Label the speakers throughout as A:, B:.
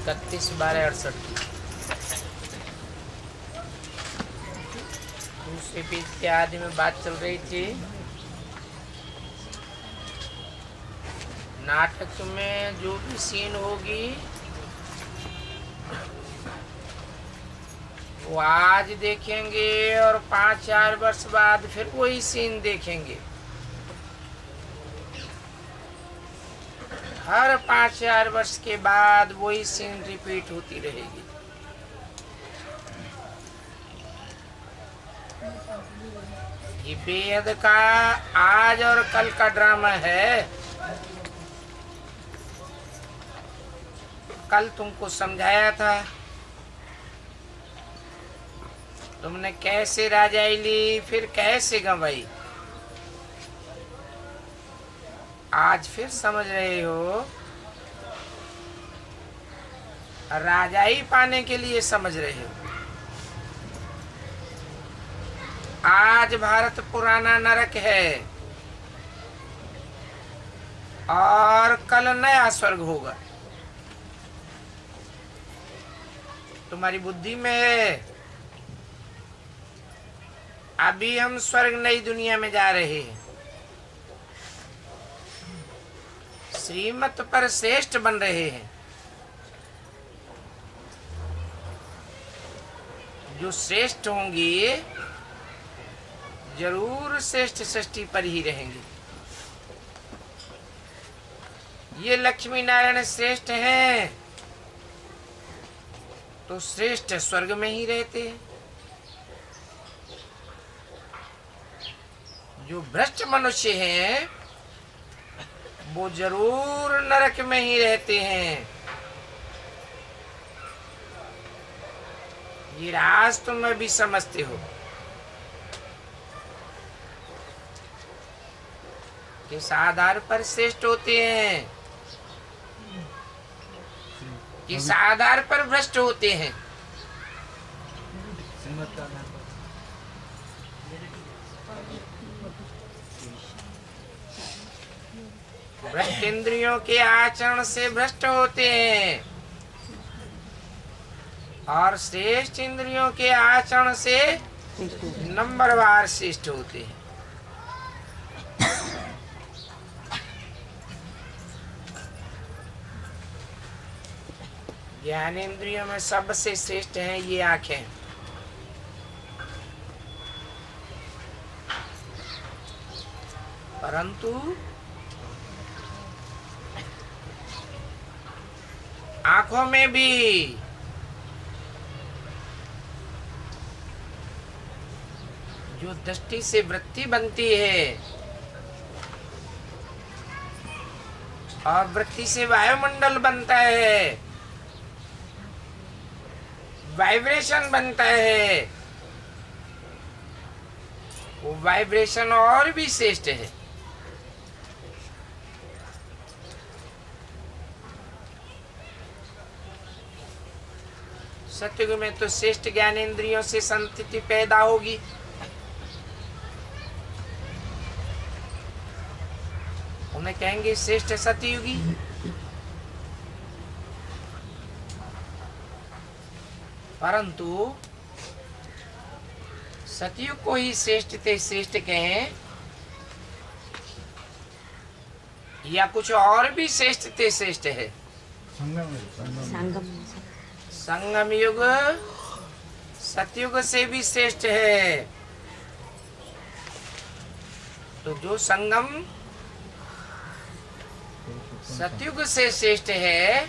A: 31/12/68। दूसरे पेज के आदि में बात चल रही थी नाटक में जो भी सीन होगी वो आज देखेंगे और 5-4 वर्ष बाद फिर वही सीन देखेंगे। हर 5-4 वर्ष के बाद वही सीन रिपीट होती रहेगी। ये बेहद का आज और कल का ड्रामा है। कल तुमको समझाया था, तुमने कैसे राजाई ली फिर कैसे गंवाई। आज फिर समझ रहे हो, राजाई पाने के लिए समझ रहे हो। आज भारत पुराना नरक है और कल नया स्वर्ग होगा। तुम्हारी बुद्धि में है। अभी हम स्वर्ग नई दुनिया में जा रहे हैं, श्रीमत पर श्रेष्ठ बन रहे हैं। जो श्रेष्ठ होंगी जरूर श्रेष्ठ सृष्टि पर ही रहेंगे। ये लक्ष्मी नारायण श्रेष्ठ हैं तो श्रेष्ठ स्वर्ग में ही रहते हैं। जो भ्रष्ट मनुष्य हैं वो जरूर नरक में ही रहते हैं। ये राज तुम भी समझते हो। किस आधार पर श्रेष्ठ होते हैं, किस आधार पर भ्रष्ट होते हैं। भ्रष्ट इंद्रियों के आचरण से भ्रष्ट होते हैं और श्रेष्ठ इंद्रियों के आचरण से नंबरवार श्रेष्ठ होते हैं। ज्ञानेंद्रियों में सबसे श्रेष्ठ हैं ये आंखें। परंतु आंखों में भी जो दृष्टि से वृत्ति बनती है और वृत्ति से वायुमंडल बनता है, वाइब्रेशन बनता है, वो वाइब्रेशन और भी श्रेष्ठ है। सतयुग में तो श्रेष्ठ ज्ञानेंद्रियों से संतति पैदा होगी। उन्हें कहेंगे श्रेष्ठ सतयुगी। परंतु सतयुग को ही श्रेष्ठ ते श्रेष्ठ कहें या कुछ और भी श्रेष्ठ ते श्रेष्ठ है। संगम युग सतयुग से भी श्रेष्ठ है। तो जो संगम सतयुग से श्रेष्ठ है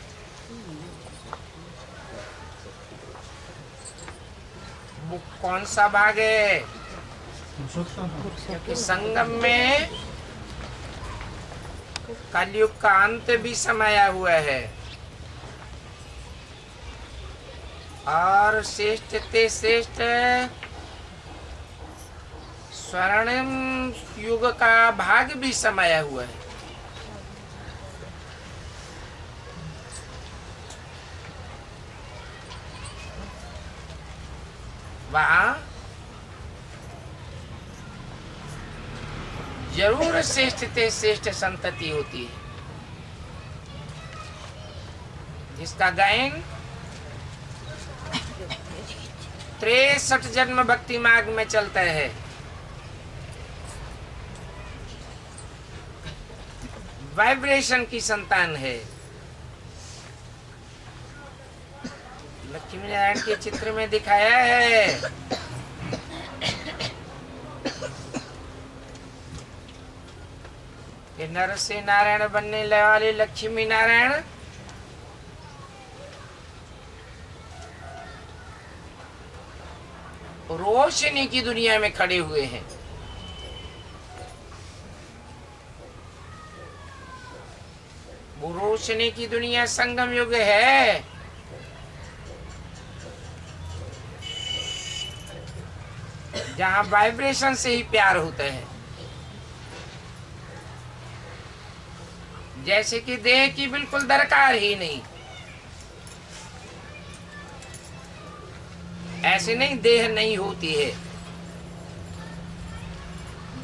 A: वो कौन सा भाग है? क्योंकि संगम में कलयुग का अंत भी समाया हुआ है और श्रेष्ठ ते श्रेष्ठ स्वर्णिम युग का भाग भी समाया हुआ है। वहाँ जरूर श्रेष्ठ ते श्रेष्ठ संतति होती है। जिसका गायन 63 जन्म भक्ति मार्ग में चलता है। वाइब्रेशन की संतान है। लक्ष्मी नारायण के चित्र में दिखाया है कि नर से नारायण बनने वाले लक्ष्मी नारायण रोशनी की दुनिया में खड़े हुए हैं। वो रोशनी की दुनिया संगम युग है। जहां वाइब्रेशन से ही प्यार होता है। जैसे कि देह की बिल्कुल दरकार ही नहीं। ऐसे नहीं देह नहीं होती है,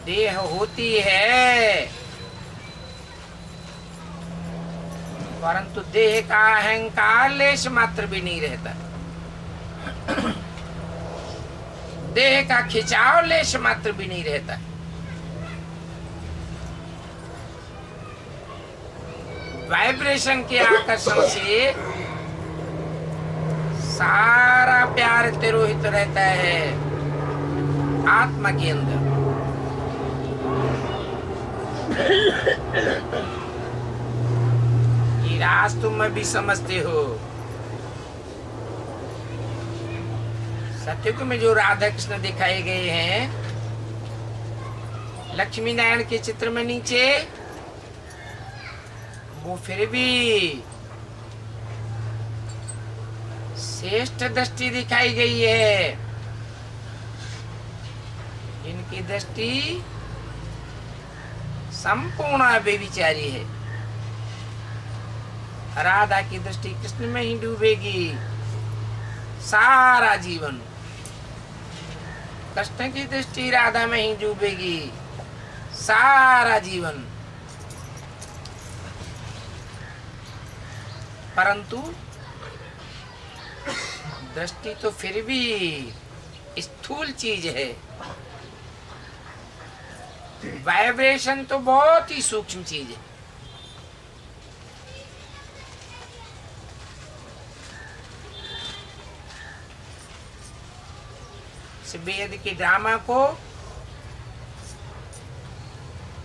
A: देह होती है, परंतु देह का अहंकार लेश मात्र भी नहीं रहता। देह का खिंचाव लेश मात्र भी नहीं रहता। वाइब्रेशन के आकर्षण से सारा प्यार तिरोहित रहता है आत्मा के अंदर। ये राज तुम भी समझते हो। सत्युग में जो राधा कृष्ण दिखाए गए हैं लक्ष्मी नारायण के चित्र में नीचे, वो फिर भी श्रेष्ठ दृष्टि दिखाई गई है। इनकी दृष्टि संपूर्ण बेविचारी है। राधा की दृष्टि कृष्ण में ही डूबेगी सारा जीवन। कृष्ण की दृष्टि राधा में ही डूबेगी सारा जीवन। परंतु दृष्टि तो फिर भी स्थूल चीज है। वाइब्रेशन तो बहुत ही सूक्ष्म चीज है। इस वेद के ड्रामा को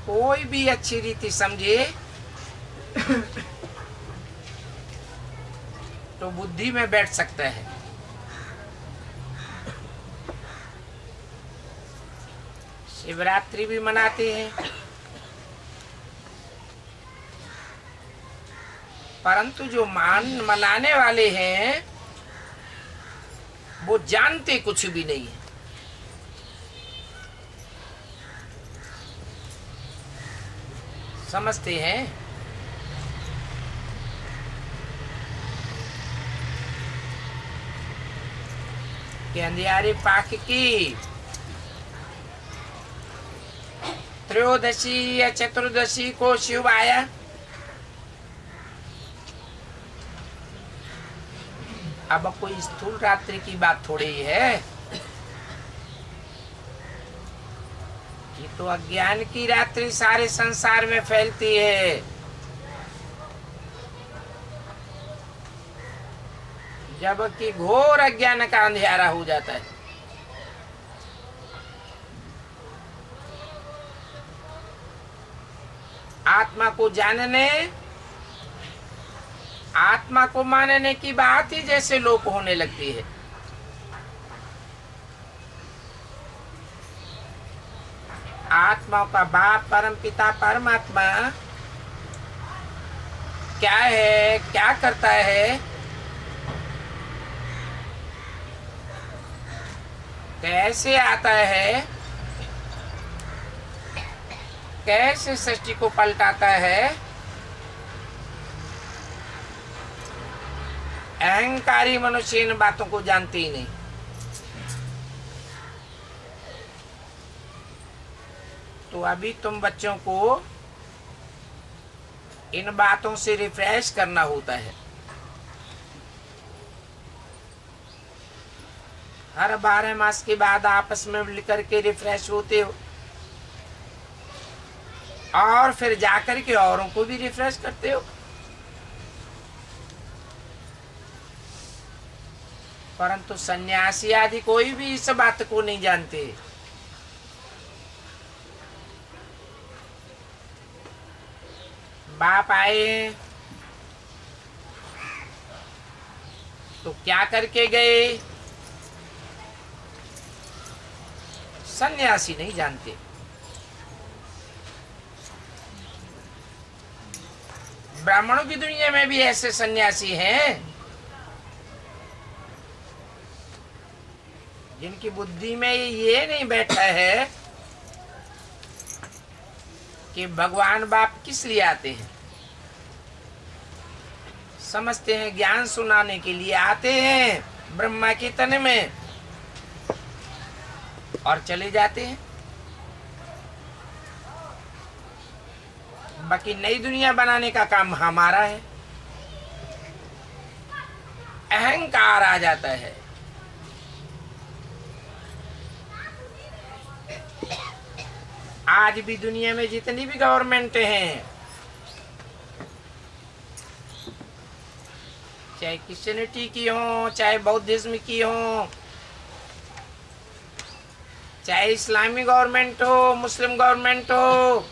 A: कोई भी अच्छी रीति समझे तो बुद्धि में बैठ सकता है। शिवरात्रि भी मनाते हैं, परंतु जो मनाने वाले हैं वो जानते कुछ भी नहीं है। समझते हैं कि अंधियारे पाक की त्रयोदशी या चतुर्दशी को शिव आया। अब कोई स्थूल रात्रि की बात थोड़ी है। ये तो अज्ञान की रात्रि सारे संसार में फैलती है। जबकि घोर अज्ञान का अंधेरा हो जाता है। आत्मा को जानने, आत्मा को मानने की बात ही जैसे लोप होने लगती है। आत्मा का बाप परम पिता परमात्मा क्या है, क्या करता है, कैसे आता है, कैसे सृष्टि को पलटाता है, अहंकारी मनुष्य इन बातों को जानते ही नहीं। तो अभी तुम बच्चों को इन बातों से रिफ्रेश करना होता है। हर 12 मास के बाद आपस में मिल करके रिफ्रेश होते हो और फिर जाकर के औरों को भी रिफ्रेश करते हो। परंतु सन्यासी आदि कोई भी इस बात को नहीं जानते। बाप आए तो क्या करके गए, सन्यासी नहीं जानते। ब्राह्मणों की दुनिया में भी ऐसे सन्यासी हैं जिनकी बुद्धि में ये नहीं बैठा है कि भगवान बाप किस लिए आते हैं। समझते हैं ज्ञान सुनाने के लिए आते हैं ब्रह्मा के तन में और चले जाते हैं। बाकी नई दुनिया बनाने का काम हमारा है। अहंकार आ जाता है। आज भी दुनिया में जितनी भी गवर्नमेंट हैं, चाहे क्रिश्चियनिटी की हो, चाहे बौद्धिज्म की हो, चाहे इस्लामी गवर्नमेंट हो, मुस्लिम गवर्नमेंट हो,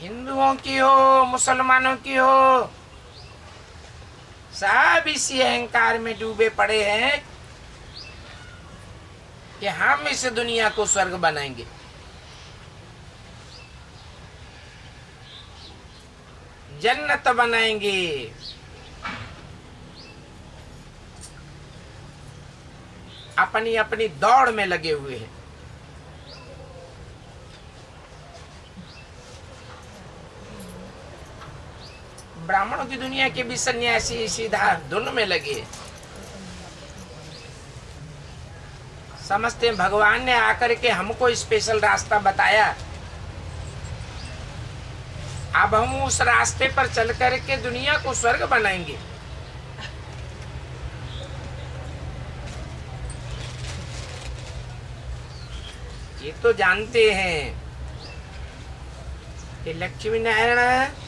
A: हिंदुओं की हो, मुसलमानों की हो, सब इसी अहंकार में डूबे पड़े हैं कि हम इस दुनिया को स्वर्ग बनाएंगे। जन्नत बनाएंगे। अपनी अपनी दौड़ में लगे हुए हैं। ब्राह्मणों की दुनिया के भी सन्यासी सीधा धुन में लगे। समझते हैं भगवान ने आकर के हमको स्पेशल रास्ता बताया, अब हम उस रास्ते पर चल कर के दुनिया को स्वर्ग बनाएंगे। ये तो जानते हैं कि लक्ष्मी नारायण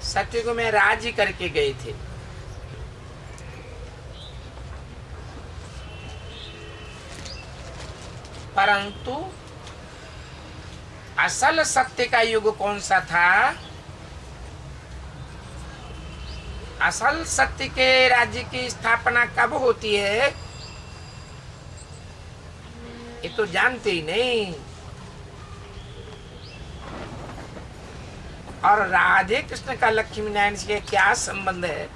A: सत्युग में राज्य करके गए थे। परंतु असल सत्य का युग कौन सा था? असल सत्य के राज्य की स्थापना कब होती है, ये तो जानते ही नहीं। और राधे कृष्ण का लक्ष्मी नारायण से क्या संबंध है,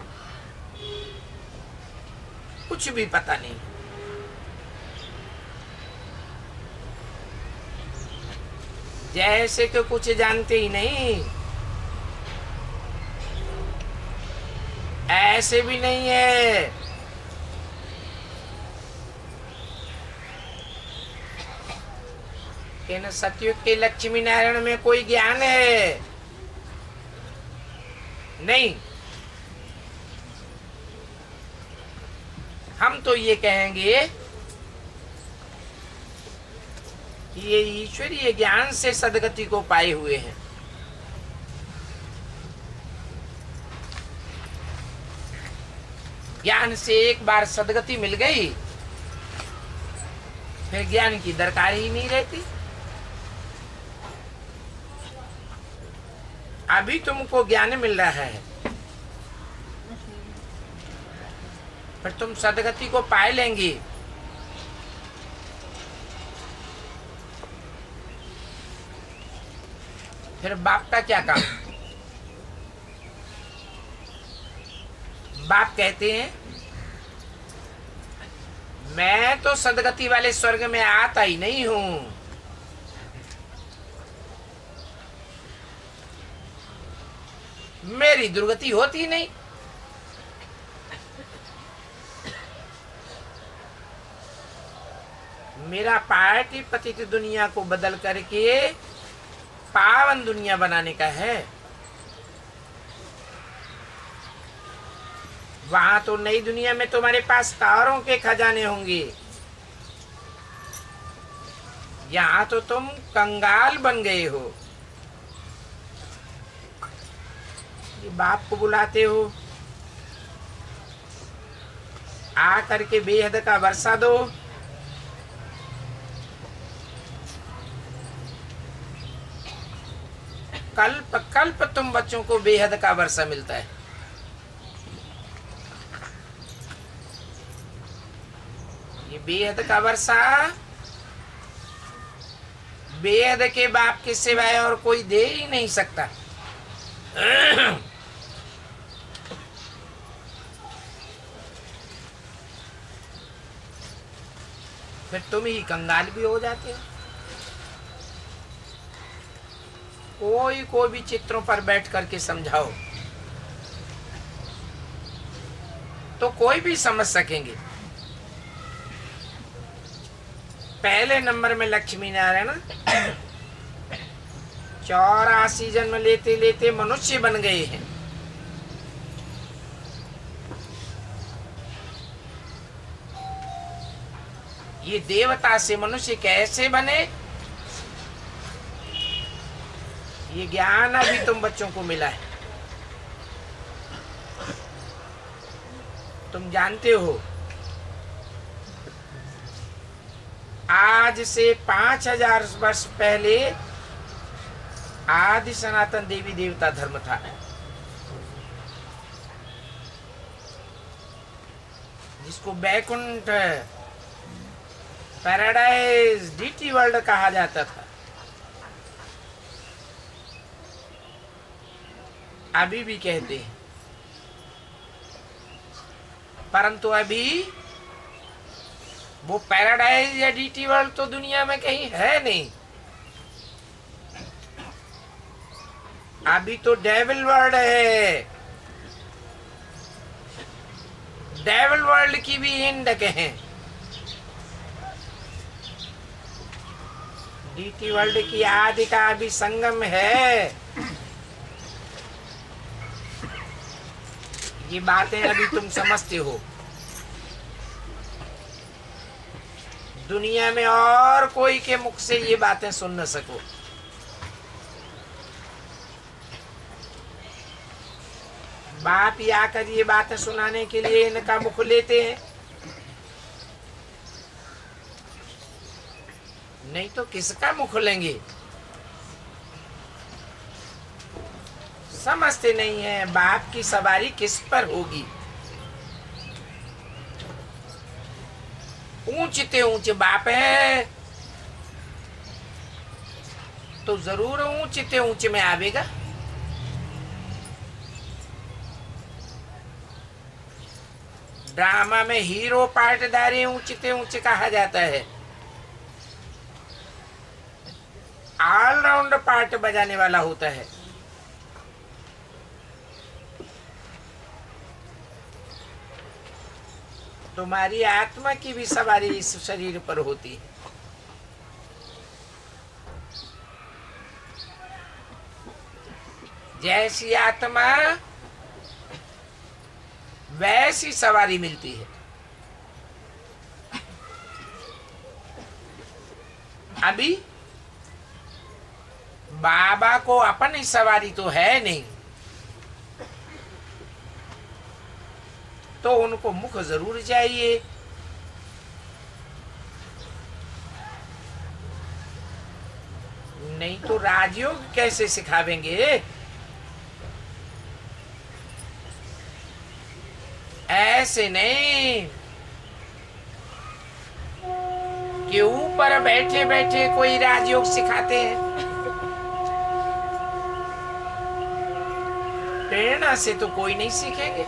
A: कुछ भी पता नहीं। जैसे कि कुछ जानते ही नहीं, ऐसे भी नहीं है। इन सतयुग के लक्ष्मी नारायण में कोई ज्ञान है नहीं। हम तो ये कहेंगे कि ये ईश्वरीय ज्ञान से सदगति को पाए हुए हैं। ज्ञान से एक बार सदगति मिल गई, फिर ज्ञान की दरकार ही नहीं रहती। अभी तुमको ज्ञान मिल रहा है, फिर तुम सदगति को पाए लेंगी। फिर बाप का क्या काम? बाप कहते हैं मैं तो सदगति वाले स्वर्ग में आता ही नहीं हूं। मेरी दुर्गति होती नहीं। मेरा पार्टी पतित दुनिया को बदल करके पावन दुनिया बनाने का है। वहां तो नई दुनिया में तुम्हारे पास तारों के खजाने होंगे, यहां तो तुम कंगाल बन गए हो। ये बाप को बुलाते हो, आ करके बेहद का वर्षा दो। कल्प कल्प तुम बच्चों को बेहद का वर्षा मिलता है। ये बेहद का वर्षा बेहद के बाप के सिवाय और कोई दे ही नहीं सकता। फिर तुम ही कंगाल भी हो जाते हो। कोई भी चित्रों पर बैठ करके समझाओ तो कोई भी समझ सकेंगे। पहले नंबर में लक्ष्मी नारायण 84 जन्म लेते लेते मनुष्य बन गए हैं। ये देवता से मनुष्य कैसे बने, ये ज्ञान अभी तुम बच्चों को मिला है। तुम जानते हो आज से 5000 वर्ष पहले आदि सनातन देवी देवता धर्म था। जिसको बैकुंठ पैराडाइज डीटी वर्ल्ड कहा जाता था। अभी भी कहते हैं, परंतु अभी वो पैराडाइज या डीटी वर्ल्ड तो दुनिया में कहीं है नहीं। अभी तो डेविल वर्ल्ड है। डेविल वर्ल्ड की भी हिंड कहें, डीटी वर्ल्ड की आदि का अभी संगम है। ये बातें अभी तुम समझते हो। दुनिया में और कोई के मुख से ये बातें सुन न सको। बाप ही आकर ये बातें सुनाने के लिए इनका मुख लेते हैं, नहीं तो किसका मुख लेंगे। समझते नहीं है बाप की सवारी किस पर होगी। ऊंचते ऊंचे बाप है तो जरूर ऊंचते ऊंचे में आवेगा। ड्रामा में हीरो पार्टदारी ऊंचते ऊंचे कहा जाता है। ऑलराउंड पार्ट बजाने वाला होता है। तुम्हारी आत्मा की भी सवारी इस शरीर पर होती है। जैसी आत्मा वैसी सवारी मिलती है। अभी बाबा को अपनी सवारी तो है नहीं, तो उनको मुख जरूर चाहिए। नहीं तो राजयोग कैसे सिखावेंगे। ऐसे नहीं कि ऊपर बैठे बैठे कोई राजयोग सिखाते हैं। प्रेरणा से तो कोई नहीं सीखेंगे।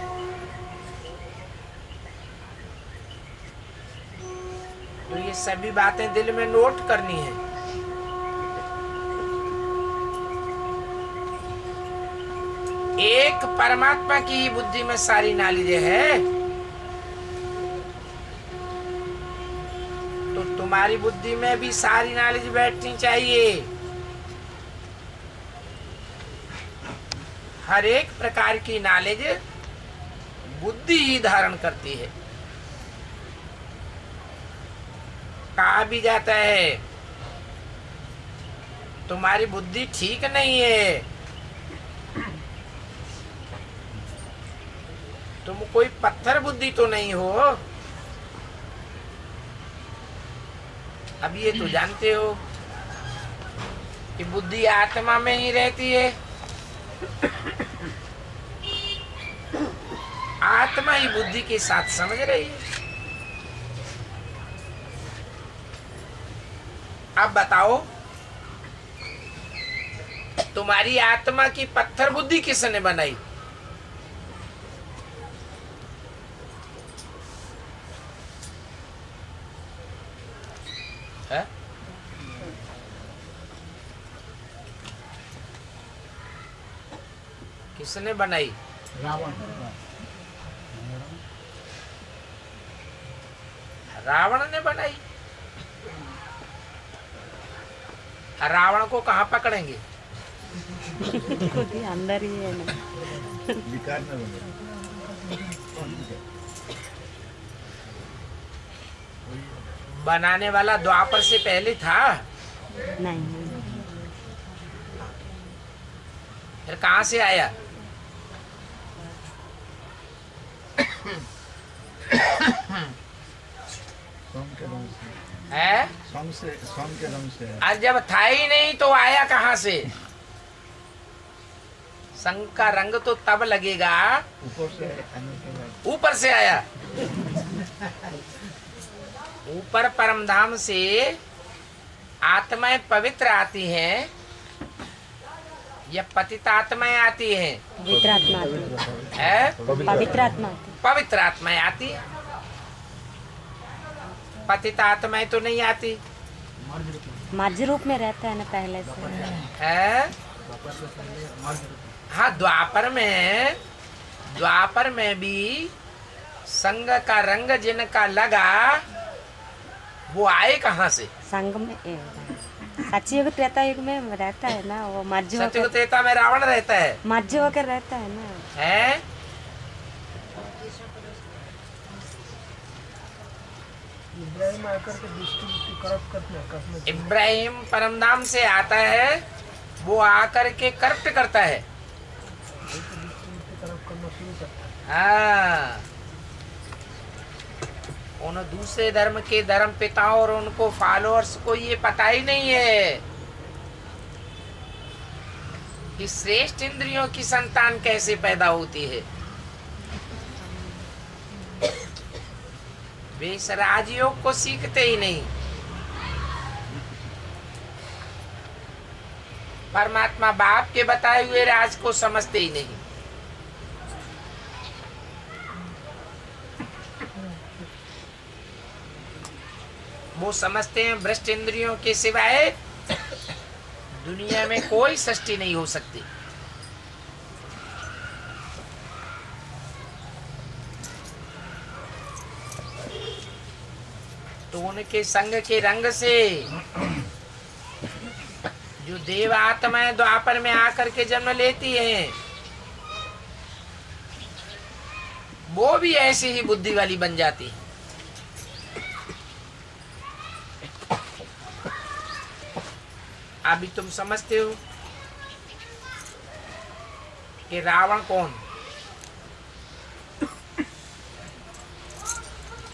A: तो ये सभी बातें दिल में नोट करनी है। एक परमात्मा की ही बुद्धि में सारी नॉलेज है, तो तुम्हारी बुद्धि में भी सारी नॉलेज बैठनी चाहिए। हर एक प्रकार की नॉलेज बुद्धि ही धारण करती है। कहा भी जाता है तुम्हारी बुद्धि ठीक नहीं है, तुम कोई पत्थर बुद्धि तो नहीं हो। अब ये तो जानते हो कि बुद्धि आत्मा में ही रहती है, आत्मा ही बुद्धि के साथ समझ रही है। अब बताओ तुम्हारी आत्मा की पत्थर बुद्धि किसने बनाई? है? किसने बनाई? रावण ने बनाई। रावण को कहाँ पकड़ेंगे?
B: अंदर ही है ना।
A: बनाने वाला द्वापर से पहले था?
B: नहीं।
A: फिर कहाँ से आया? है?
C: सोम के रंग से।
A: आज जब था ही नहीं तो आया कहाँ से? संग का रंग तो तब लगेगा ऊपर से आया। ऊपर परम धाम से आत्माएं पवित्र आती हैं या पतित आत्माएं आती हैं?
B: पवित्र आत्मा आती
A: है?
B: पवित्र आत्मा आती।
A: पवित्र आत्माएं आती हैं, पतित आत्माएं तो नहीं आती।
B: मध्य रूप में रहता है ना पहले से।
A: है? हाँ, द्वापर में भी संग का रंग जिनका लगा वो आए कहाँ से?
B: संग में सतयुग त्रेता युग में रहता है ना वो मध्य
A: सतयुग
B: होकर।
A: त्रेता में रावण रहता है।
B: मध्य होकर रहता है ना।
A: है?
C: इब्राहिम आकर के दृष्टि करप्ट करते हैं।
A: इब्राहिम परमधाम से आता है, वो आकर के करप्ट करता है। हाँ, उन दूसरे धर्म के धर्म पिताओं और उनको फॉलोअर्स को ये पता ही नहीं है कि श्रेष्ठ इंद्रियों की संतान कैसे पैदा होती है। वे इस राजयोग को सीखते ही नहीं। परमात्मा बाप के बताए हुए राज को समझते ही नहीं। वो समझते हैं भ्रष्ट इंद्रियों के सिवाय दुनिया में कोई सृष्टि नहीं हो सकती। तो उनके संग के रंग से जो देव आत्माएं द्वापर में आकर के जन्म लेती हैं, वो भी ऐसी ही बुद्धि वाली बन जाती है। अभी तुम समझते हो कि रावण कौन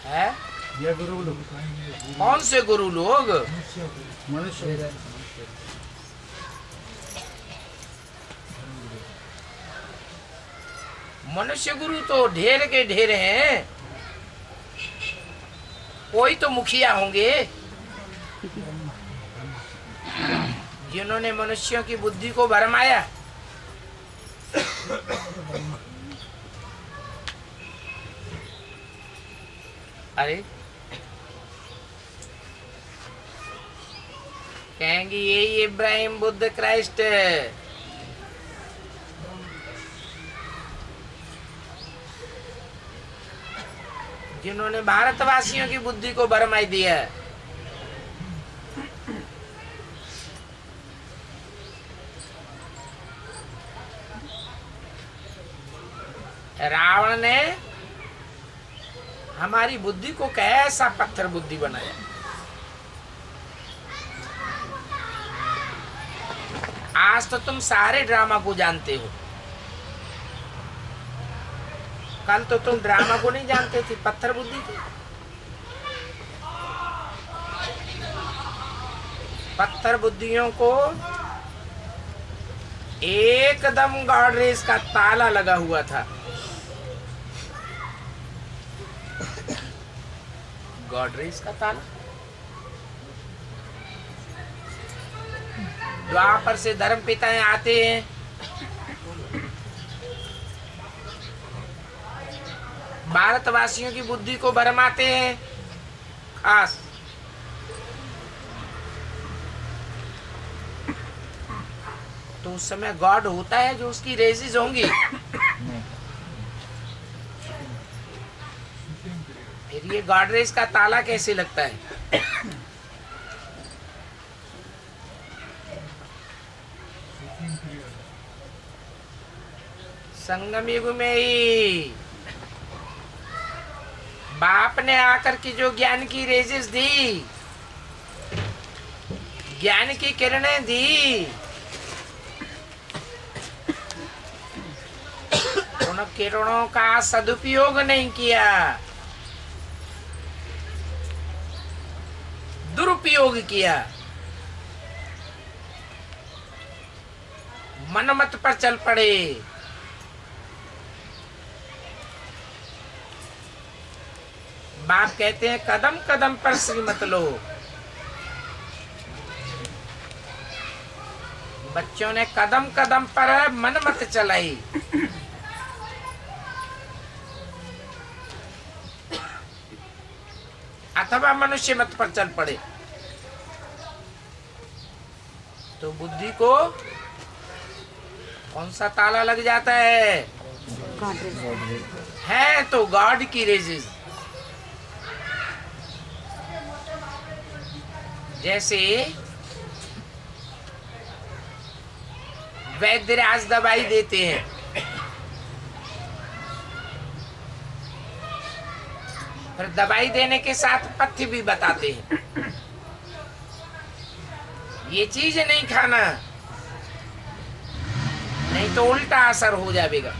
A: है?
C: ये गुरु लोग।
A: कौन से गुरु लोग?
C: मनुष्य।
A: मनुष्य गुरु तो ढेर के ढेर हैं। कोई तो मुखिया होंगे जिन्होंने मनुष्यों की बुद्धि को भरमाया। अरे कहेंगे यही इब्राहिम बुद्ध क्राइस्ट जिन्होंने भारतवासियों की बुद्धि को भरमाई दिया। रावण ने हमारी बुद्धि को कैसा पत्थर बुद्धि बनाया। आज तो तुम सारे ड्रामा को जानते हो, कल तो तुम ड्रामा को नहीं जानते थे, पत्थर बुद्धि थी। पत्थर बुद्धियों को एकदम गॉडरेज का ताला लगा हुआ था। गॉडरेज का ताला। द्वापर से धर्म पिताएं आते हैं, भारतवासियों की बुद्धि को भरमाते हैं। खास तो उस समय गॉड होता है जो उसकी रेजिज होंगी। फिर ये गॉड रेज का ताला कैसे लगता है? संगम युग में ही बाप ने आकर के जो ज्ञान की रेजिस दी, ज्ञान की किरणें दी, उन किरणों का सदुपयोग नहीं किया, दुरुपयोग किया, मनमत पर चल पड़े। बाप कहते हैं कदम कदम पर श्रीमत लो। बच्चों ने कदम कदम पर मनमत चलाई। अथवा मनुष्य मत पर चल पड़े। तो बुद्धि को कौन सा ताला लग जाता है तो गॉड की रेजिस। जैसे वैद्यराज दवाई देते हैं, फिर दवाई देने के साथ पथ्य भी बताते हैं, ये चीज नहीं खाना, नहीं तो उल्टा असर हो जाएगा।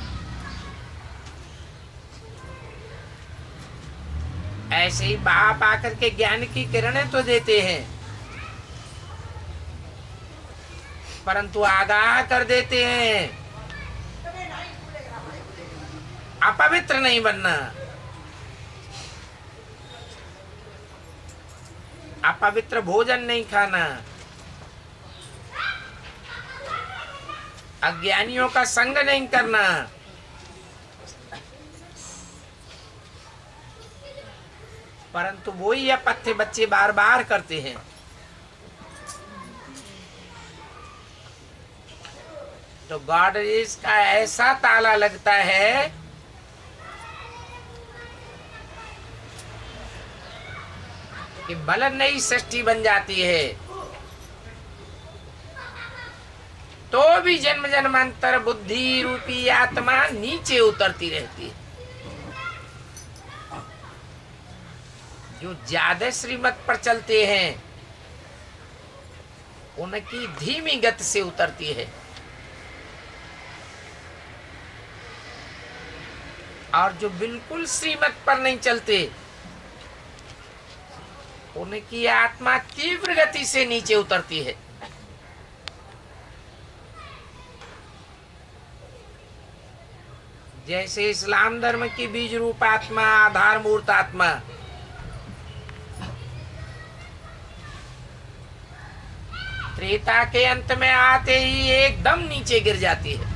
A: ऐसे ही बाप आकर के ज्ञान की किरणें तो देते हैं, परंतु आगाह कर देते हैं अपवित्र नहीं बनना, अपवित्र भोजन नहीं खाना, अज्ञानियों का संग नहीं करना। परंतु वही अपथ्य बच्चे बार बार करते हैं। तो गॉड का ऐसा ताला लगता है कि भले नई सृष्टि बन जाती है तो भी जन्म जन्मांतर बुद्धि रूपी आत्मा नीचे उतरती रहती है। जो ज्यादा श्रीमत पर चलते हैं उनकी धीमी गति से उतरती है, और जो बिल्कुल श्रीमत पर नहीं चलते उनकी आत्मा तीव्र गति से नीचे उतरती है। जैसे इस्लाम धर्म की बीज रूप आत्मा, आधार मूर्त आत्मा त्रेता के अंत में आते ही एकदम नीचे गिर जाती है।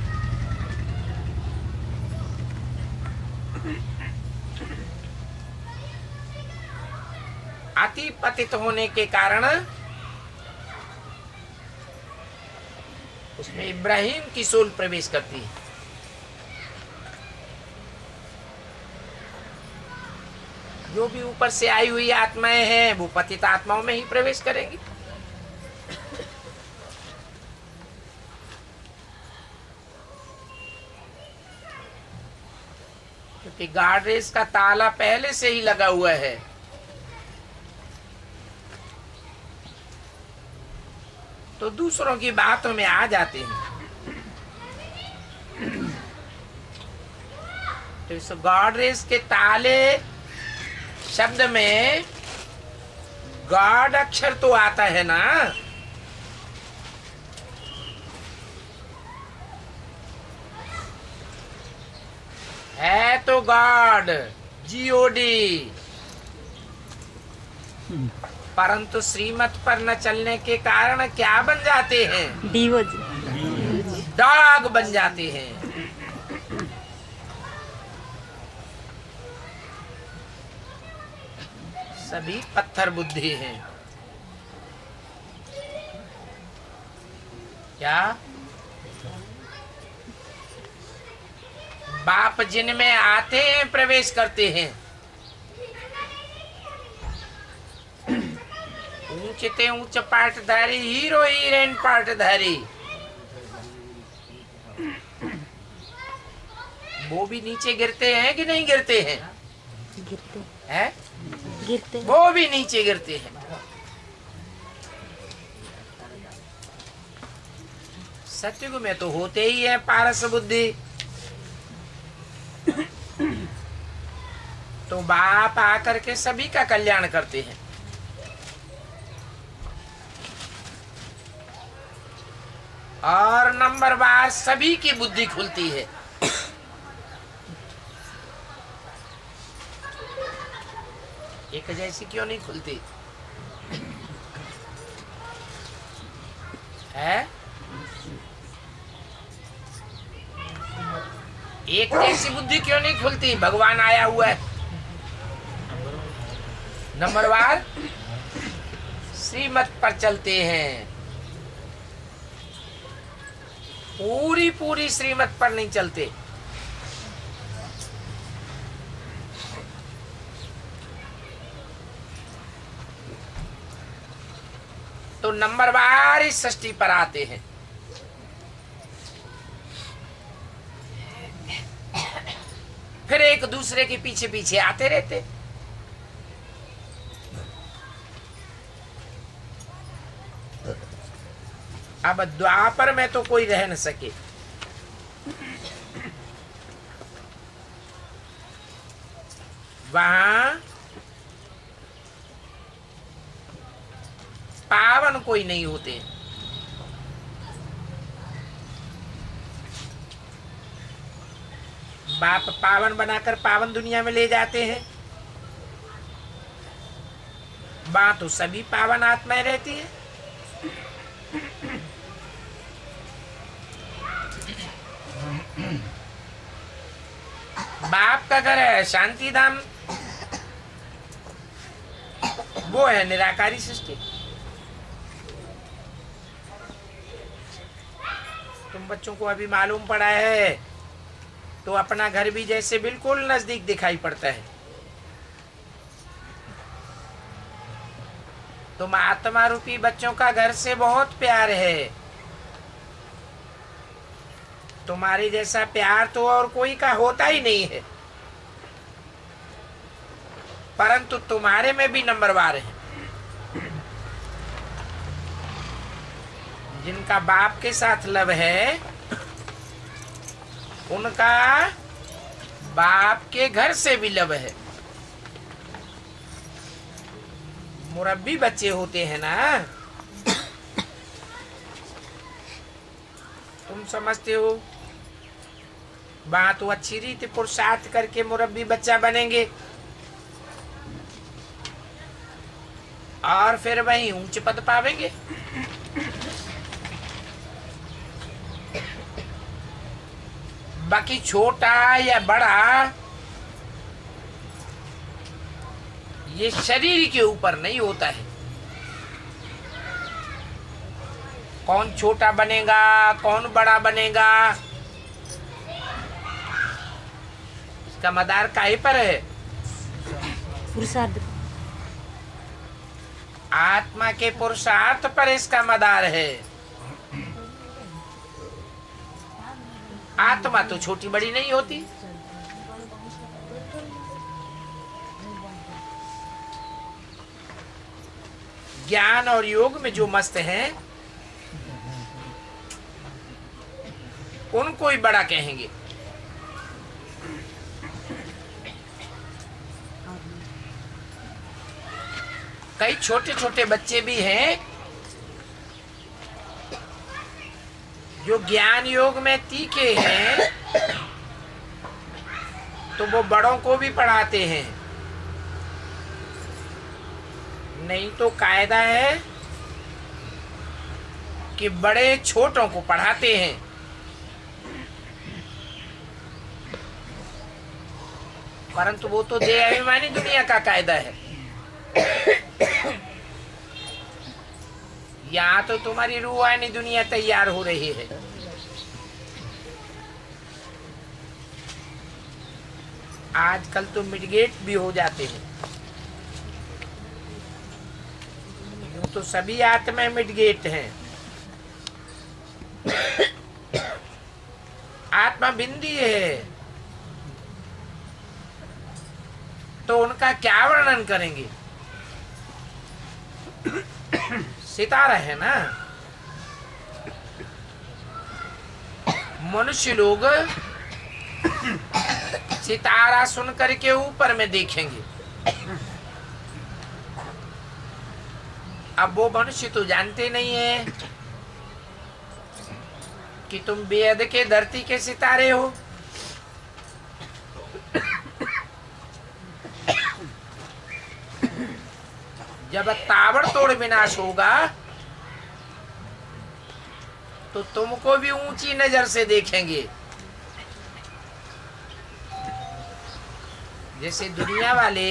A: अति पतित होने के कारण उसमें इब्राहिम की सोल प्रवेश करती है। जो भी ऊपर से आई हुई आत्माएं हैं वो पतित आत्माओं में ही प्रवेश करेंगी। क्योंकि गार्ड रेस का ताला पहले से ही लगा हुआ है। तो दूसरों की बातों में आ जाते हैं। तो इस गार्ड रेस के ताले शब्द में गार्ड अक्षर तो आता है ना। है तो गॉड, GOD, परंतु श्रीमत पर न चलने के कारण क्या बन जाते हैं?
B: DOG।
A: डॉग बन जाते हैं। सभी पत्थर बुद्धि हैं। क्या बाप जिनमें आते हैं प्रवेश करते हैं। ऊंचते ऊंच पाटधारी, हीरो हीरोइन पाटधारी, वो भी नीचे गिरते हैं कि नहीं गिरते हैं?
B: गिरते
A: हैं?
B: गिरते
A: वो भी नीचे गिरते हैं। सत्युग में तो होते ही है पारस बुद्धि। तो बाप आकर के सभी का कल्याण करते हैं। और नंबर बार सभी की बुद्धि खुलती है। एक जैसी क्यों नहीं खुलती है? एक जैसी बुद्धि क्यों नहीं खुलती? भगवान आया हुआ है। नंबरवार श्रीमत पर चलते हैं, पूरी पूरी श्रीमत पर नहीं चलते। तो नंबरवार इस सृष्टि पर आते हैं। फिर एक दूसरे के पीछे पीछे आते रहते। अब द्वापर में तो कोई रह न सके। वहां पावन कोई नहीं होते। बाप पावन बनाकर पावन दुनिया में ले जाते हैं। बात तो सभी पावन आत्माएं रहती है। बाप का घर है शांति धाम, वो है निराकारी सृष्टि। तुम बच्चों को अभी मालूम पड़ा है तो अपना घर भी जैसे बिल्कुल नजदीक दिखाई पड़ता है। तुम आत्मा रूपी बच्चों का घर से बहुत प्यार है। तुम्हारे जैसा प्यार तो और कोई का होता ही नहीं है, परंतु तुम्हारे में भी नंबरवार है। जिनका बाप के साथ लव है उनका बाप के घर से भी लव है। मुरब्बी बच्चे होते हैं ना, तुम समझते हो। बात तो अच्छी रीति पुरुषार्थ करके मुरब्बी बच्चा बनेंगे और फिर वही ऊंच पद पावेंगे। बाकी छोटा या बड़ा ये शरीर के ऊपर नहीं होता है। कौन छोटा बनेगा, कौन बड़ा बनेगा, इसका मदार काहे पर है?
B: पुरुषार्थ,
A: आत्मा के पुरुषार्थ पर इसका मदार है। आत्मा तो छोटी बड़ी नहीं होती। ज्ञान और योग में जो मस्त हैं उनको ही बड़ा कहेंगे। कई छोटे छोटे बच्चे भी हैं जो ज्ञान योग में तीखे हैं, तो वो बड़ों को भी पढ़ाते हैं। नहीं तो कायदा है कि बड़े छोटों को पढ़ाते हैं। परंतु वो तो देह अभिमानी दुनिया का कायदा है। यहाँ तो तुम्हारी रूहानी दुनिया तैयार हो रही है। आजकल तो मिडगेट भी हो जाते हैं। यूं तो सभी आत्माएं मिडगेट हैं। आत्मा बिंदी है तो उनका क्या वर्णन करेंगे? सितारा है ना। मनुष्य लोग सितारा सुन करके ऊपर में देखेंगे। अब वो मनुष्य तो जानते नहीं है कि तुम बेहद के धरती के सितारे हो। जब ताबड़तोड़ विनाश होगा तो तुमको भी ऊंची नजर से देखेंगे। जैसे दुनिया वाले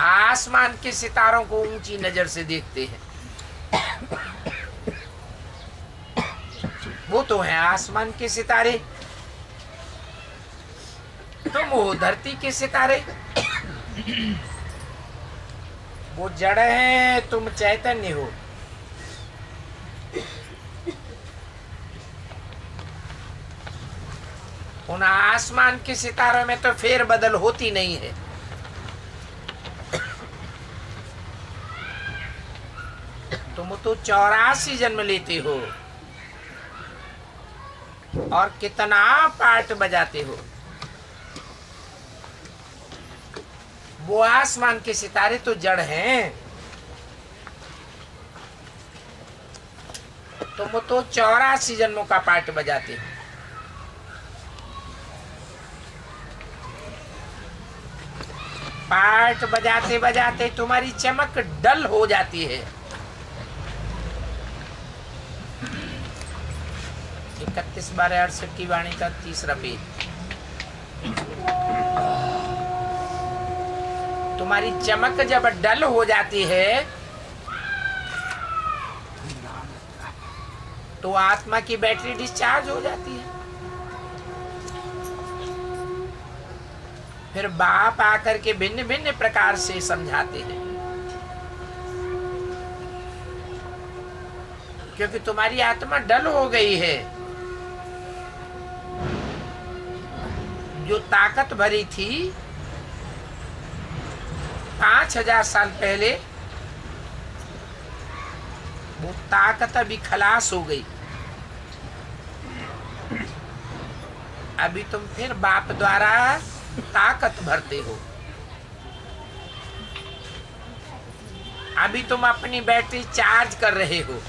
A: आसमान के सितारों को ऊंची नजर से देखते हैं, वो तो है आसमान के सितारे, तुम हो धरती के सितारे। वो जड़ है, तुम चैतन्य हो। उन आसमान के सितारों में तो फेर बदल होती नहीं है। तुम तो 84 जन्म लेते हो और कितना पार्ट बजाते हो। वो आसमान के सितारे तो जड़ हैं। तुम तो 84 जन्मों का पार्ट बजाते हो। पार्ट बजाते बजाते तुम्हारी चमक डल हो जाती है। 31/12/68 की वाणी का 3रा पेज। तुम्हारी चमक जब डल हो जाती है तो आत्मा की बैटरी डिस्चार्ज हो जाती है। फिर बाप आकर के भिन्न भिन्न प्रकार से समझाते हैं, क्योंकि तुम्हारी आत्मा डल हो गई है। जो ताकत भरी थी 5000 साल पहले, वो ताकत अभी खलास हो गई। अभी तुम फिर बाप द्वारा ताकत भरते हो। अभी तुम अपनी बैटरी चार्ज कर रहे हो।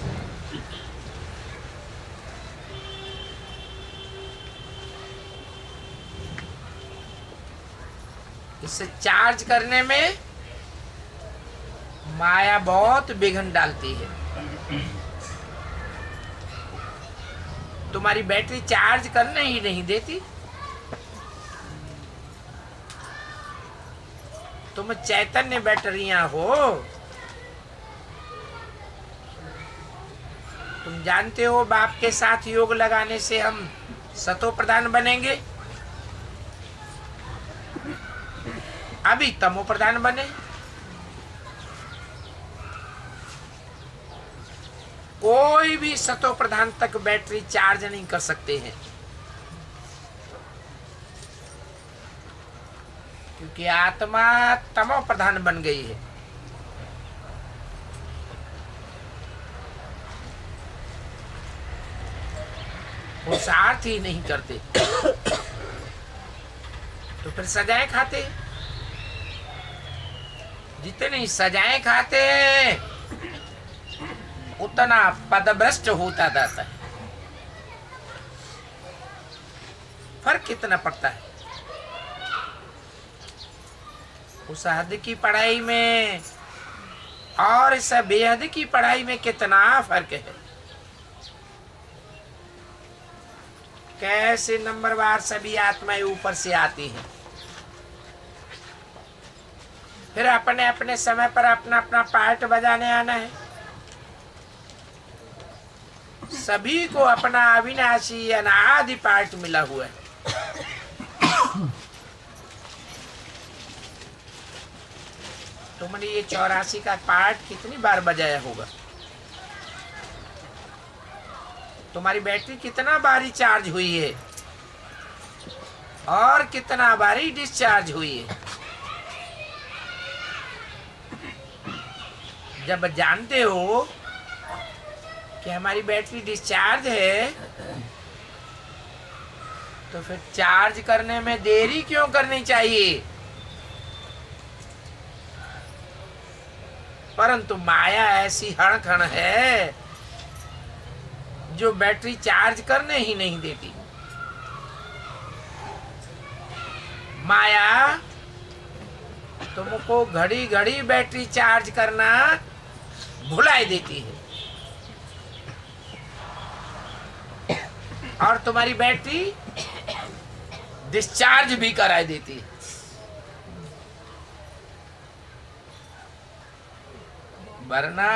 A: इसे चार्ज करने में माया बहुत विघ्न डालती है। तुम्हारी बैटरी चार्ज करने ही नहीं देती। तुम चैतन्य बैटरियां हो। तुम जानते हो बाप के साथ योग लगाने से हम सतो प्रधान बनेंगे। अभी तमो प्रधान बने। कोई भी सतो प्रधान तक बैटरी चार्ज नहीं कर सकते हैं, क्योंकि आत्मा तमो प्रधान बन गई है। पुरुषार्थ ही नहीं करते तो फिर सजाएं खाते। जितनी सजाएं खाते हैं उतना पदभ्रष्ट होता जाता है। फर्क कितना पड़ता है उस हद की पढ़ाई में और इस बेहद की पढ़ाई में, कितना फर्क है। कैसे नंबरवार सभी आत्माएं ऊपर से आती हैं, फिर अपने अपने समय पर अपना अपना पार्ट बजाने आना है। सभी को अपना अविनाशी अनादि पार्ट मिला हुआ है। तुमने ये 84 का पार्ट कितनी बार बजाया होगा? तुम्हारी बैटरी कितना बारी चार्ज हुई है और कितना बारी डिस्चार्ज हुई है? जब जानते हो कि हमारी बैटरी डिस्चार्ज है तो फिर चार्ज करने में देरी क्यों करनी चाहिए? परंतु माया ऐसी हड़कण है जो बैटरी चार्ज करने ही नहीं देती। माया तुमको घड़ी घड़ी बैटरी चार्ज करना भुलाई देती है और तुम्हारी बैटरी डिस्चार्ज भी कराई देती है। वरना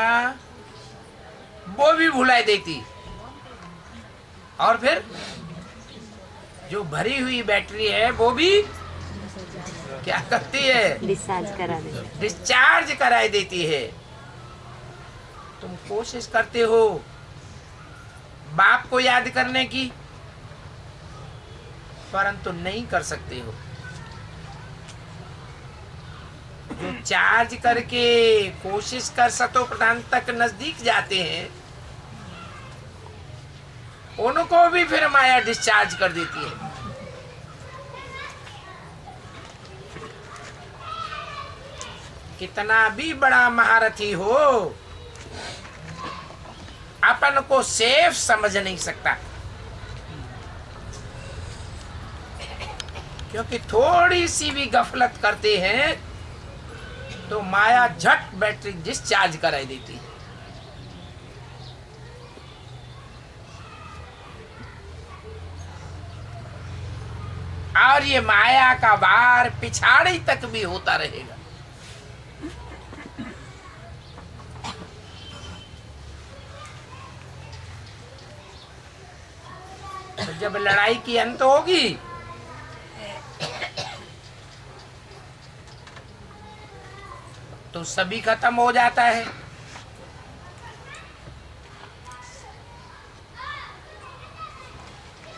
A: वो भी भुलाई देती। और फिर जो भरी हुई बैटरी है वो भी क्या करती है? डिस्चार्ज कराई देती है। तुम कोशिश करते हो बाप को याद करने की, परंतु नहीं कर सकते हो। जो चार्ज करके कोशिश कर सतो प्रधान तक नजदीक जाते हैं उनको भी फिर माया डिस्चार्ज कर देती है। कितना भी बड़ा महारथी हो अपन को सेफ समझ नहीं सकता, क्योंकि थोड़ी सी भी गफलत करते हैं तो माया झट बैटरी डिस्चार्ज कराई देती है। और ये माया का वार पिछाड़ी तक भी होता रहेगा। तो जब लड़ाई की अंत होगी तो सभी खत्म हो जाता है।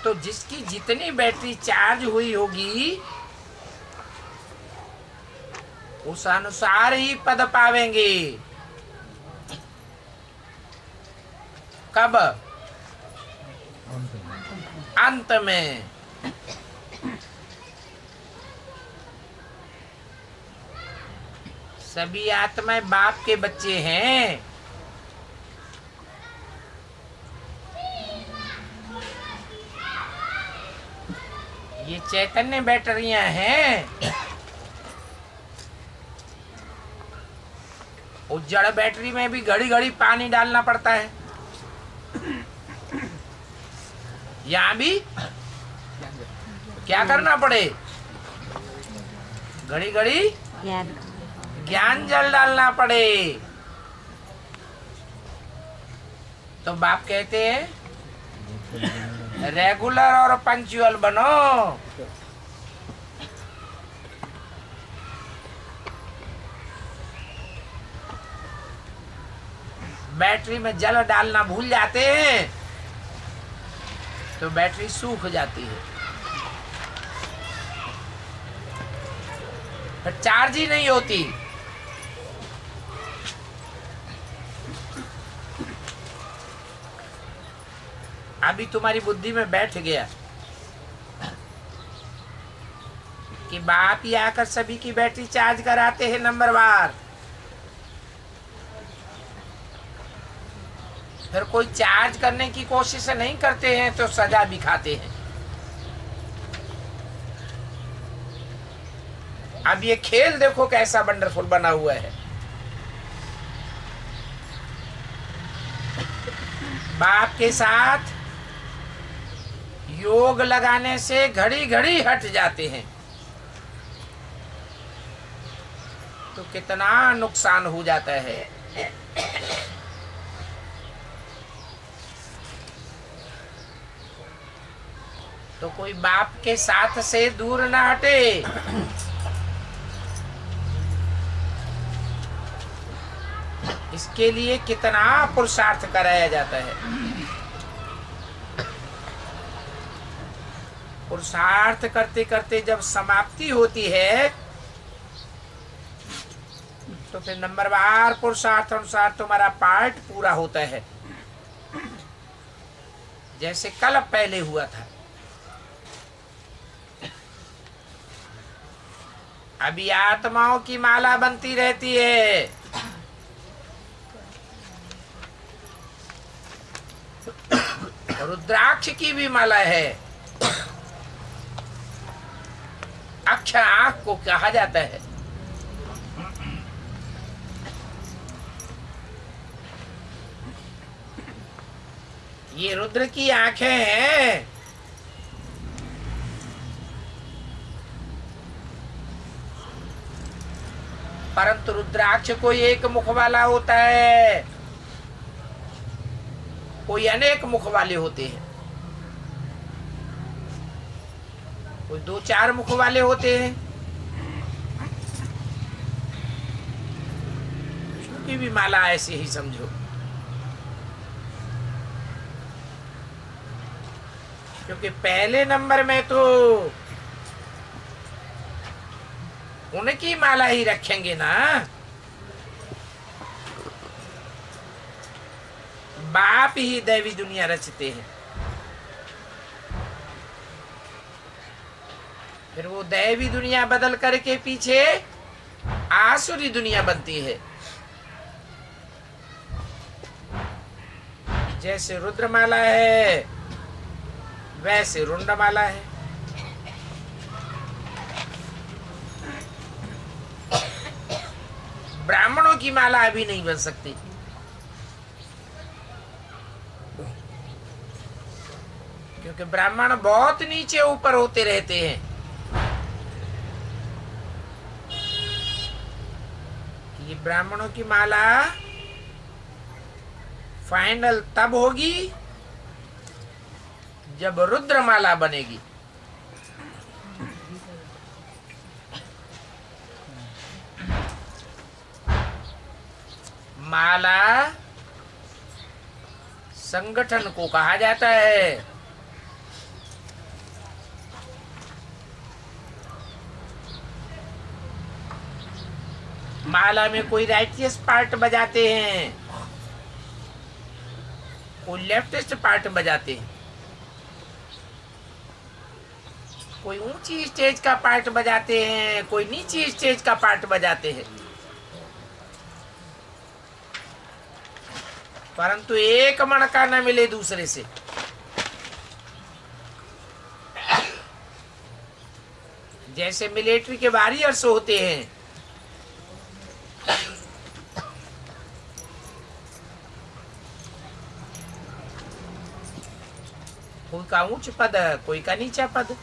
A: तो जिसकी जितनी बैटरी चार्ज हुई होगी उस अनुसार ही पद पावेंगे। कब? अंत में। सभी आत्माएं बाप के बच्चे हैं। ये चैतन्य बैटरियां हैं। उस जड़ बैटरी में भी घड़ी घड़ी पानी डालना पड़ता है। यहां भी क्या करना पड़े? घड़ी घड़ी ज्ञान जल डालना पड़े। तो बाप कहते हैं रेगुलर और पंक्चुअल बनो। बैटरी में जल डालना भूल जाते हैं तो बैटरी सूख जाती है, फिर चार्ज ही नहीं होती। अब अभी तुम्हारी बुद्धि में बैठ गया कि बाप ही आकर सभी की बैटरी चार्ज कराते हैं नंबरवार। फिर कोई चार्ज करने की कोशिश नहीं करते हैं तो सजा भी खाते हैं। अब ये खेल देखो कैसा वंडरफुल बना हुआ है। बाप के साथ योग लगाने से घड़ी घड़ी हट जाते हैं तो कितना नुकसान हो जाता है। तो कोई बाप के साथ से दूर ना हटे। इसके लिए कितना पुरुषार्थ कराया जाता है। पुरुषार्थ करते करते जब समाप्ति होती है तो फिर नंबरवार पुरुषार्थ अनुसार तुम्हारा पार्ट पूरा होता है। जैसे कल पहले हुआ था। अभी आत्माओं की माला बनती रहती है। रुद्राक्ष की भी माला है। अक्ष आंख को कहा जाता है। ये रुद्र की आंखें हैं। परंतु रुद्राक्ष कोई एक मुख वाला होता है, कोई अनेक मुख वाले होते हैं। कोई 2-4 मुख वाले होते हैं। विष्णु की भी माला ऐसे ही समझो। क्योंकि पहले नंबर में तो उनकी माला ही रखेंगे ना। बाप ही दैवी दुनिया रचते हैं। फिर वो दैवी दुनिया बदल करके पीछे आसुरी दुनिया बनती है। जैसे रुद्रमाला है वैसे रुंडमाला है। ब्राह्मणों की माला अभी नहीं बन सकती। क्योंकि ब्राह्मण बहुत नीचे ऊपर होते रहते हैं। ये ब्राह्मणों की माला फाइनल तब होगी जब रुद्रमाला बनेगी। माला संगठन को कहा जाता है। माला में कोई राइटियस पार्ट बजाते हैं, कोई लेफ्टिस्ट पार्ट बजाते हैं, कोई ऊंची स्टेज का पार्ट बजाते हैं, कोई नीची स्टेज का पार्ट बजाते हैं। परंतु एक मणका न मिले दूसरे से। जैसे मिलिट्री के वॉरियर्स होते हैं, कोई का उच्च पद, कोई का नीचा पद।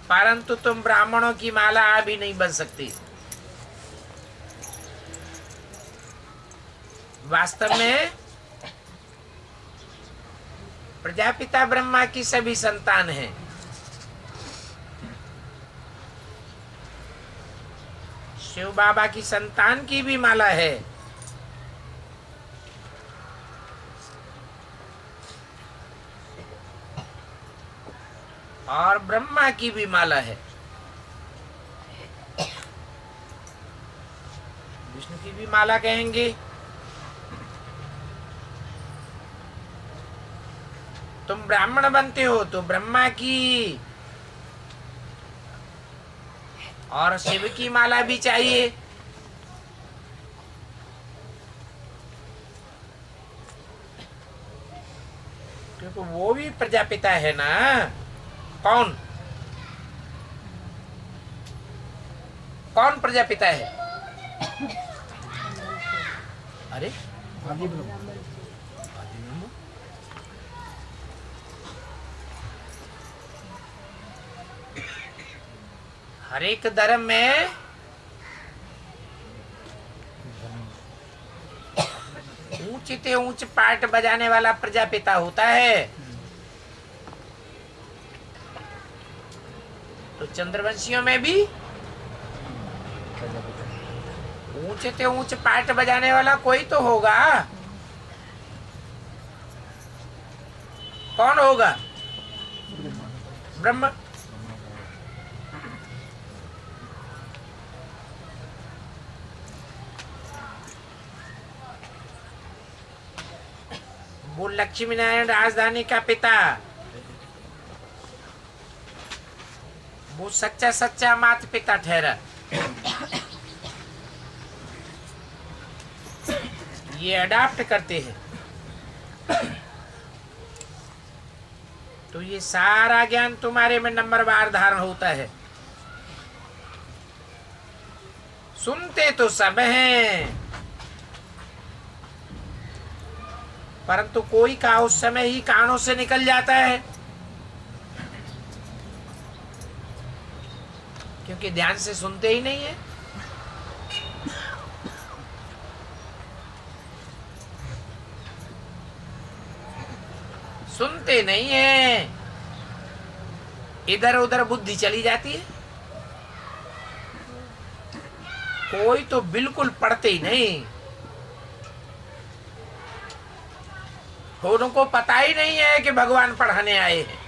A: परंतु तुम ब्राह्मणों की माला अभी नहीं बन सकती। वास्तव में प्रजापिता ब्रह्मा की सभी संतान हैं। शिव बाबा की संतान की भी माला है। और ब्रह्मा की भी माला है। विष्णु की भी भी माला कहेंगे। तुम ब्राह्मण बनते हो तो ब्रह्मा की और शिव की माला भी चाहिए। क्योंकि वो भी प्रजापिता है ना। कौन कौन प्रजापिता है? अरे
C: आदि ब्रह्म।
A: हर एक धर्म में ऊंच से ऊंच पाठ बजाने वाला प्रजापिता होता है। तो चंद्रवंशियों में भी ऊंचे से ऊंच पाठ बजाने वाला कोई तो होगा। कौन होगा? ब्रह्म। वो लक्ष्मी नारायण राजधानी का पिता, वो सच्चा सच्चा माता पिता ठहरा। ये अडाप्ट करते हैं तो ये सारा ज्ञान तुम्हारे में नंबरवार धारण होता है। सुनते तो सब हैं, परंतु कोई का उस समय ही कानों से निकल जाता है, क्योंकि ध्यान से सुनते ही नहीं है। सुनते नहीं है, इधर उधर बुद्धि चली जाती है। कोई तो बिल्कुल पढ़ते ही नहीं, उनको पता ही नहीं है कि भगवान पढ़ाने आए हैं।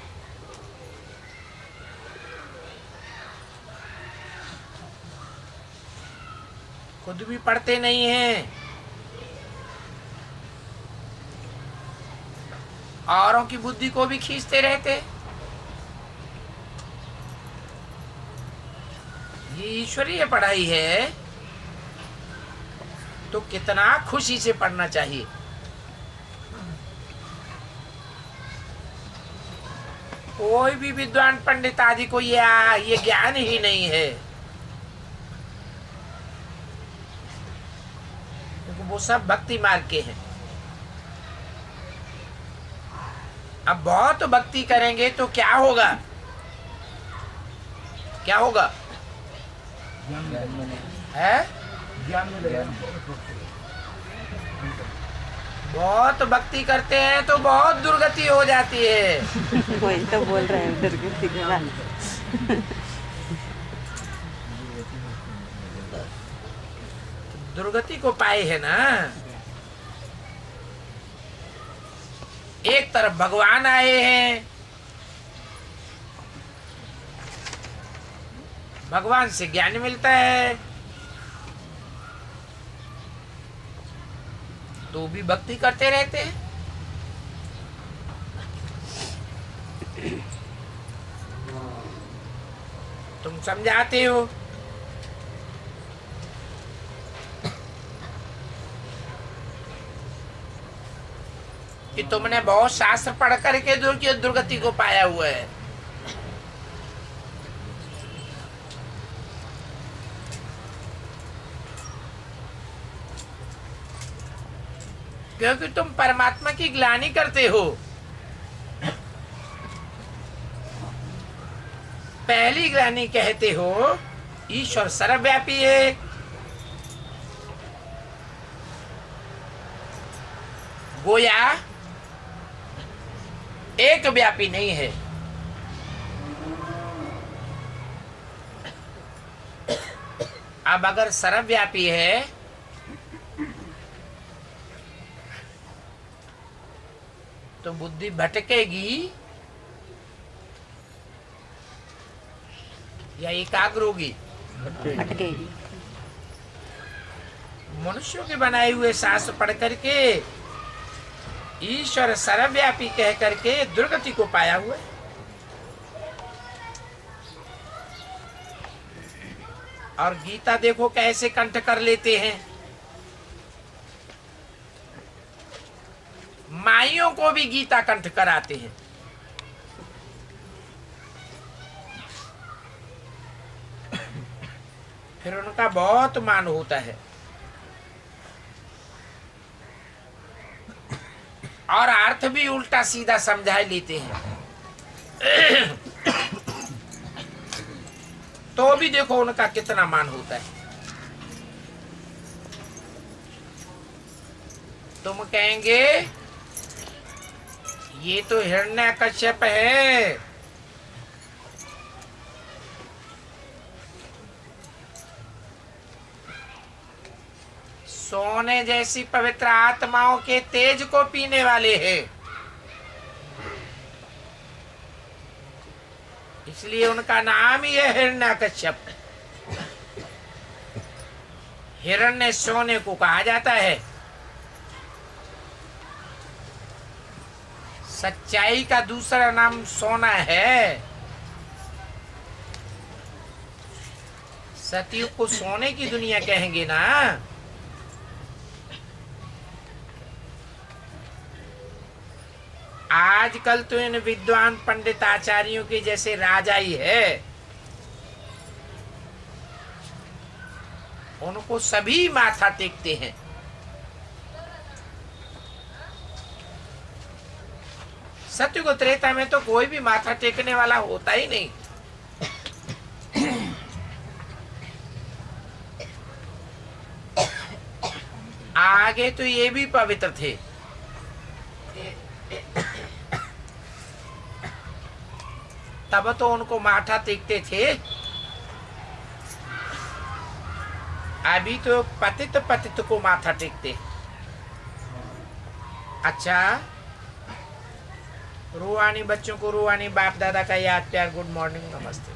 A: खुद भी पढ़ते नहीं हैं, औरों की बुद्धि को भी खींचते रहते। ये ईश्वरीय पढ़ाई है तो कितना खुशी से पढ़ना चाहिए। कोई भी विद्वान पंडित आदि को ये ज्ञान ही नहीं है, क्योंकि वो सब भक्ति मार्ग के हैं। अब बहुत भक्ति करेंगे तो क्या होगा? क्या होगा? है
C: ज्ञान मिलेगा।
A: बहुत भक्ति करते हैं तो बहुत दुर्गति हो जाती है।
B: वही तो बोल रहे हैं दुर्गति के बाद।
A: दुर्गति को पाए है ना। एक तरफ भगवान आए हैं, भगवान से ज्ञान मिलता है, तो भी भक्ति करते रहते हैं। तुम समझाते हो कि तुमने बहुत शास्त्र पढ़ करके दुर्गति को पाया हुआ है। क्योंकि तुम परमात्मा की ग्लानि करते हो। पहली ग्लानि कहते हो ईश्वर सर्वव्यापी है, गोया एक व्यापी नहीं है। अब अगर सर्वव्यापी है तो बुद्धि भटकेगी या एकाग्र होगी?
B: अटकेगी।
A: मनुष्यों के बनाए हुए शास्त्र पढ़ करके ईश्वर सर्वव्यापी कह करके दुर्गति को पाया हुआ है। और गीता देखो कैसे कंठ कर लेते हैं। माइयों को भी गीता कंठ कराते हैं। फिर उनका बहुत मान होता है। और अर्थ भी उल्टा सीधा समझा लेते हैं। तो भी देखो उनका कितना मान होता है। तुम कहेंगे ये तो हिरण्यकश्यप है, सोने जैसी पवित्र आत्माओं के तेज को पीने वाले हैं, इसलिए उनका नाम ही है हिरण्यकश्यप। हिरण्य सोने को कहा जाता है। सच्चाई का दूसरा नाम सोना है। सतयुग को सोने की दुनिया कहेंगे ना। आजकल तो इन विद्वान पंडित आचार्यों के जैसे राजा ही है, उनको सभी माथा टेकते हैं। सत्युग त्रेता में तो कोई भी माथा टेकने वाला होता ही नहीं। आगे तो ये भी पवित्र थे। तब तो उनको माथा टेकते थे। अभी तो पतित पतित को माथा टेकते। अच्छा, रूहानी बच्चों को रूहानी बाप दादा का याद प्यार, गुड मॉर्निंग, नमस्ते।